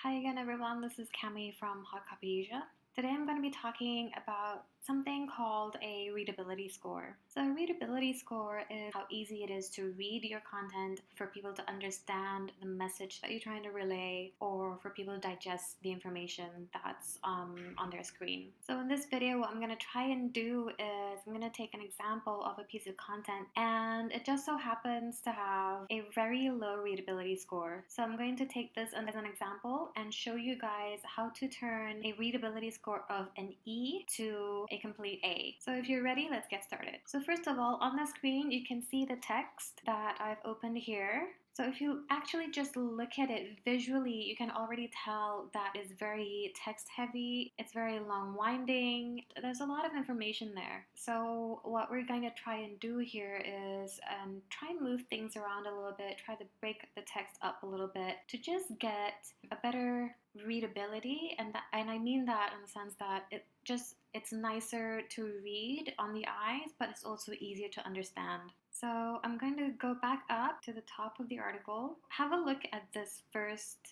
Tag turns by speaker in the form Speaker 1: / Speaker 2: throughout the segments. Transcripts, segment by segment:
Speaker 1: Hi again, everyone. This is Cammy from HotCopy Asia. Today I'm going to be talking about something called a readability score. So a readability score is how easy it is to read your content for people to understand the message that you're trying to relay or for people to digest the information that's on their screen. So in this video, what I'm going to try and do is I'm going to take an example of a piece of content and it just so happens to have a very low readability score. So I'm going to take this as an example and show you guys how to turn a readability score of an E to a complete A. So if you're ready, let's get started. So first of all, on the screen, you can see the text that I've opened here. So if you actually just look at it visually, you can already tell that it's very text heavy. It's very long winding. There's a lot of information there. So what we're going to try and do here is try and move things around a little bit, try to break the text up a little bit to just get a better readability, and I mean that in the sense that it's nicer to read on the eyes, but it's also easier to understand. So I'm going to go back up to the top of the article. Have a look at this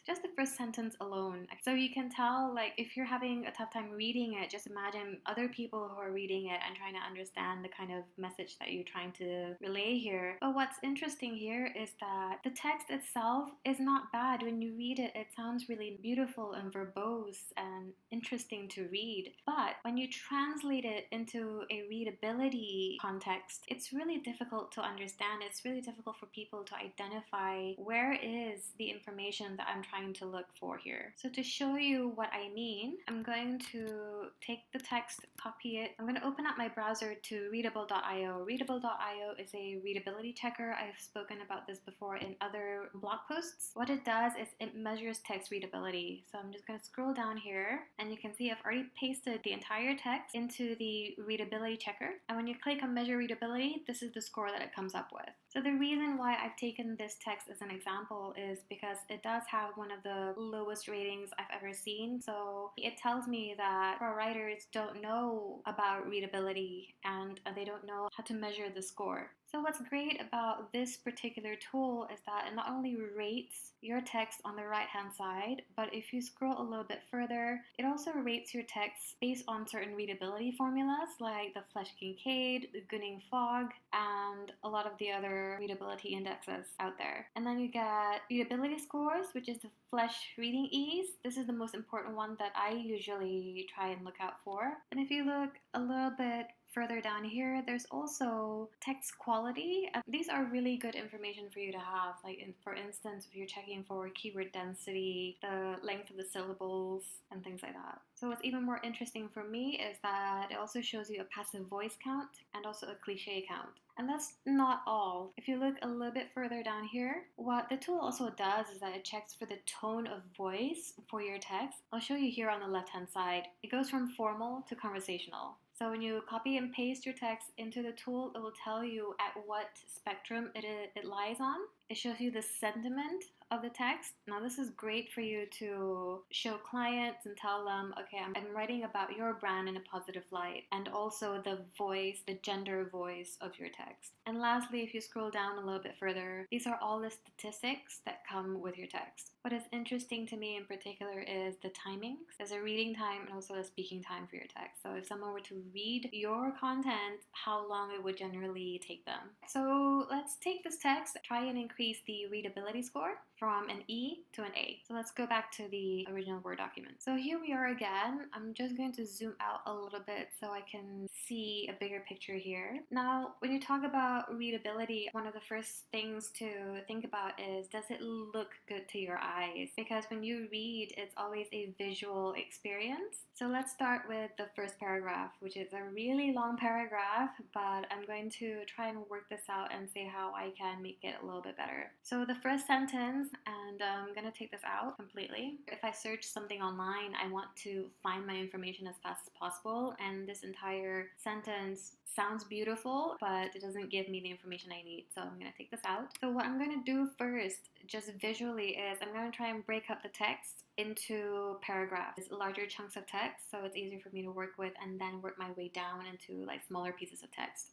Speaker 1: just the first sentence alone. So you can tell, like, if you're having a tough time reading it, just imagine other people who are reading it and trying to understand the kind of message that you're trying to relay here. But what's interesting here is that the text itself is not bad. When you read it, it sounds really beautiful and verbose and interesting to read. But when you translate it into a readability context, it's really difficult to understand. It's really difficult for people to identify where is the information that I'm trying to look for here. So to show you what I mean, I'm going to take the text, copy it. I'm going to open up my browser to readable.io. Readable.io is a readability checker. I've spoken about this before in other blog posts. What it does is it measures text readability. So I'm just going to scroll down here and you can see I've already pasted the entire text into the readability checker. And when you click on measure readability, this is the score that it comes up with. So the reason why I've taken this text as an example is because it does have one of the lowest ratings I've ever seen. So it tells me that our writers don't know about readability and they don't know how to measure the score. So what's great about this particular tool is that it not only rates your text on the right-hand side, but if you scroll a little bit further, it also rates your text based on certain readability formulas like the Flesch-Kincaid, the Gunning-Fogg, and a lot of the other readability indexes out there. And then you get readability scores, which is the Flesch reading ease. This is the most important one that I usually try and look out for. And if you look a little bit further down here, there's also text quality. These are really good information for you to have. Like, for instance, if you're checking for keyword density, the length of the syllables, and things like that. So what's even more interesting for me is that it also shows you a passive voice count and also a cliche count. And that's not all. If you look a little bit further down here, what the tool also does is that it checks for the tone of voice for your text. I'll show you here on the left-hand side. It goes from formal to conversational. So when you copy and paste your text into the tool, it will tell you at what spectrum it lies on. It shows you the sentiment of the text. Now this is great for you to show clients and tell them, okay, I'm writing about your brand in a positive light, and also the voice, the gender voice of your text. And lastly, if you scroll down a little bit further, these are all the statistics that come with your text. What is interesting to me in particular is the timings. There's a reading time and also a speaking time for your text. So if someone were to read your content, how long it would generally take them. So let's take this text, try and increase the readability score from an E to an A. So let's go back to the original Word document. So here we are again. I'm just going to zoom out a little bit so I can see a bigger picture here. Now, when you talk about readability, one of the first things to think about is, does it look good to your eyes? Because when you read, it's always a visual experience. So let's start with the first paragraph, which is a really long paragraph, but I'm going to try and work this out and see how I can make it a little bit better. So the first sentence, and I'm going to take this out completely. If I search something online, I want to find my information as fast as possible, and this entire sentence sounds beautiful, but it doesn't give me the information I need, so I'm going to take this out. So what I'm going to do first, just visually, is I'm going to try and break up the text into paragraphs, larger chunks of text, so it's easier for me to work with, and then work my way down into like smaller pieces of text.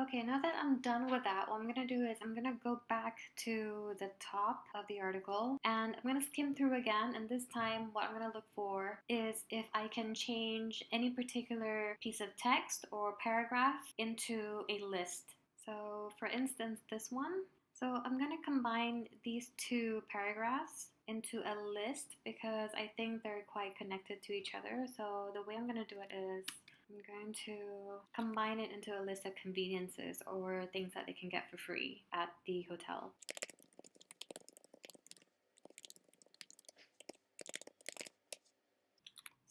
Speaker 1: Okay, now that I'm done with that, what I'm gonna do is I'm gonna go back to the top of the article and I'm gonna skim through again. And this time, what I'm gonna look for is if I can change any particular piece of text or paragraph into a list. So, for instance, this one. So, I'm gonna combine these two paragraphs into a list because I think they're quite connected to each other. So, the way I'm gonna do it is I'm going to combine it into a list of conveniences or things that they can get for free at the hotel.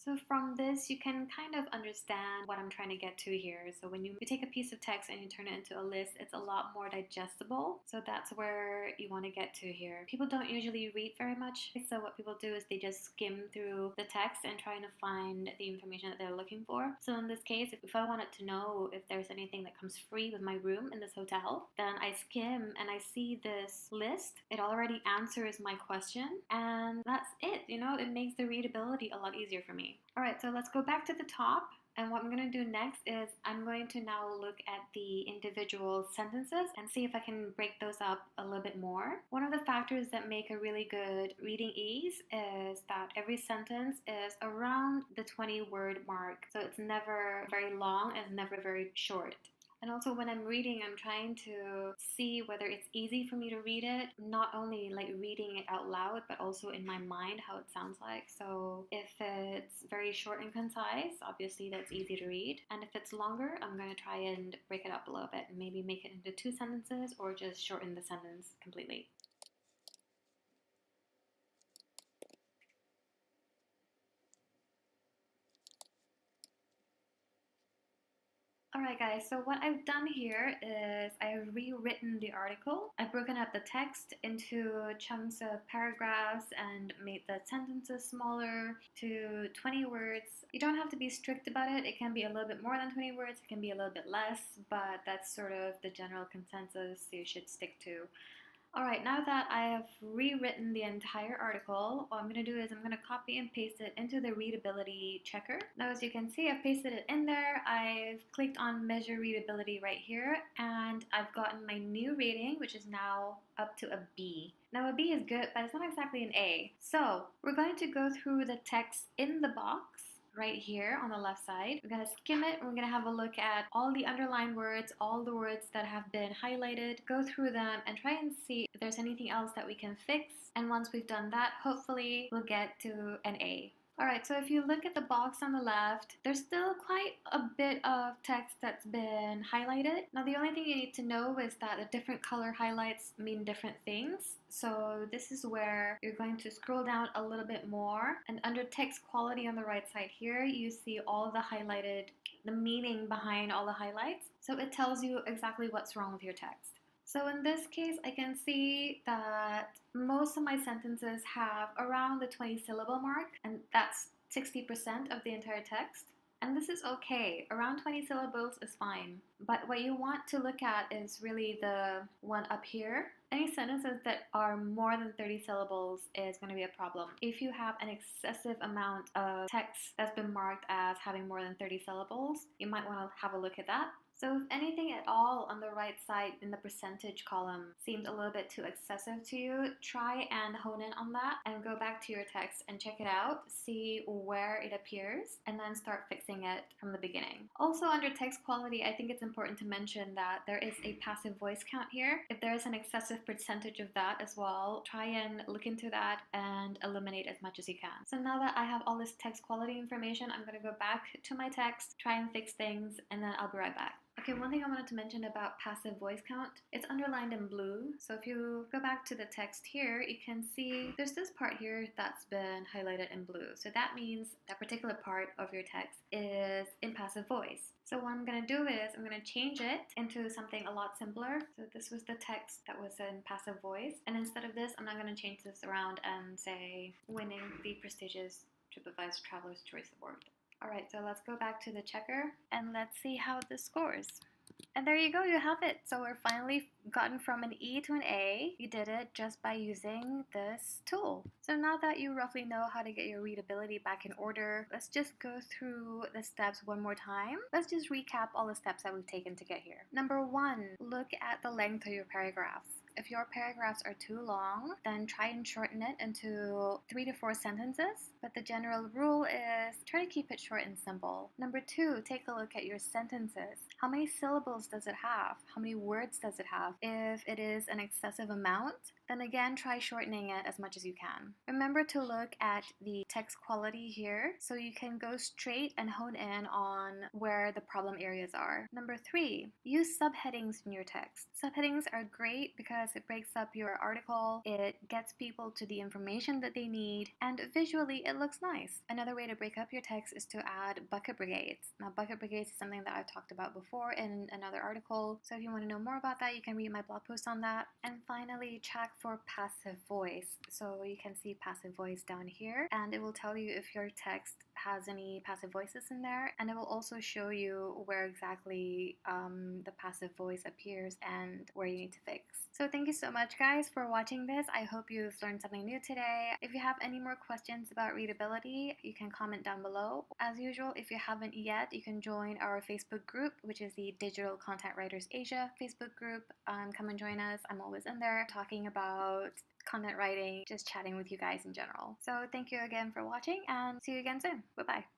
Speaker 1: So from this, you can kind of understand what I'm trying to get to here. So when you take a piece of text and you turn it into a list, it's a lot more digestible. So that's where you want to get to here. People don't usually read very much. So what people do is they just skim through the text and trying to find the information that they're looking for. So in this case, if I wanted to know if there's anything that comes free with my room in this hotel, then I skim and I see this list. It already answers my question and that's it. It makes the readability a lot easier for me. All right, so let's go back to the top. And what I'm going to do next is I'm going to now look at the individual sentences and see if I can break those up a little bit more. One of the factors that make a really good reading ease is that every sentence is around the 20-word mark. So it's never very long and never very short. And also when I'm reading, I'm trying to see whether it's easy for me to read it, not only like reading it out loud, but also in my mind how it sounds like. So if it's very short and concise, obviously that's easy to read. And if it's longer, I'm going to try and break it up a little bit and maybe make it into 2 sentences or just shorten the sentence completely. Alright guys, so what I've done here is I've rewritten the article. I've broken up the text into chunks of paragraphs and made the sentences smaller to 20 words. You don't have to be strict about it. It can be a little bit more than 20 words, it can be a little bit less, but that's sort of the general consensus you should stick to. Alright, now that I have rewritten the entire article, what I'm going to do is I'm going to copy and paste it into the readability checker. Now as you can see, I've pasted it in there. I've clicked on measure readability right here and I've gotten my new rating, which is now up to a B. Now a B is good, but it's not exactly an A. So we're going to go through the text in the box right here on the left side. We're going to skim it. We're going to have a look at all the underlined words, all the words that have been highlighted, go through them and try and see if there's anything else that we can fix. And once we've done that, hopefully we'll get to an A. Alright, so if you look at the box on the left, there's still quite a bit of text that's been highlighted. Now the only thing you need to know is that the different color highlights mean different things. So this is where you're going to scroll down a little bit more, and under text quality on the right side here, you see all the meaning behind all the highlights. So it tells you exactly what's wrong with your text. So in this case, I can see that most of my sentences have around the 20 syllable mark, and that's 60% of the entire text. And this is okay. Around 20 syllables is fine. But what you want to look at is really the one up here. Any sentences that are more than 30 syllables is going to be a problem. If you have an excessive amount of text that's been marked as having more than 30 syllables, you might want to have a look at that. So if anything at all on the right side in the percentage column seems a little bit too excessive to you, try and hone in on that and go back to your text and check it out, see where it appears, and then start fixing it from the beginning. Also under text quality, I think it's important to mention that there is a passive voice count here. If there is an excessive percentage of that as well, try and look into that and eliminate as much as you can. So now that I have all this text quality information, I'm going to go back to my text, try and fix things, and then I'll be right back. Okay, one thing I wanted to mention about passive voice count, it's underlined in blue. So if you go back to the text here, you can see there's this part here that's been highlighted in blue. So that means that particular part of your text is in passive voice. So what I'm going to do is I'm going to change it into something a lot simpler. So this was the text that was in passive voice. And instead of this, I'm not going to change this around and say winning the prestigious TripAdvisor Traveler's Choice Award. Alright, so let's go back to the checker and let's see how this scores. And there you go, you have it. So we're finally gotten from an E to an A. You did it just by using this tool. So now that you roughly know how to get your readability back in order, let's just go through the steps one more time. Let's just recap all the steps that we've taken to get here. Number 1, look at the length of your paragraphs. If your paragraphs are too long, then try and shorten it into 3 to 4 sentences. But the general rule is try to keep it short and simple. Number 2, take a look at your sentences. How many syllables does it have? How many words does it have? If it is an excessive amount, then again try shortening it as much as you can. Remember to look at the text quality here so you can go straight and hone in on where the problem areas are. Number 3, use subheadings in your text. Subheadings are great because it breaks up your article, it gets people to the information that they need, and visually it looks nice. Another way to break up your text is to add bucket brigades. Now, bucket brigades is something that I've talked about before in another article, so if you want to know more about that, you can read my blog post on that. And finally, check for passive voice. So you can see passive voice down here, and it will tell you if your text has any passive voices in there, and it will also show you where exactly the passive voice appears and where you need to fix. So thank you so much, guys, for watching this. I hope you've learned something new today. If you have any more questions about readability, you can comment down below. As usual, if you haven't yet, you can join our Facebook group, which is the Digital Content Writers Asia Facebook group. Come and join us. I'm always in there talking about content writing, just chatting with you guys in general. So thank you again for watching, and see you again soon. Bye bye.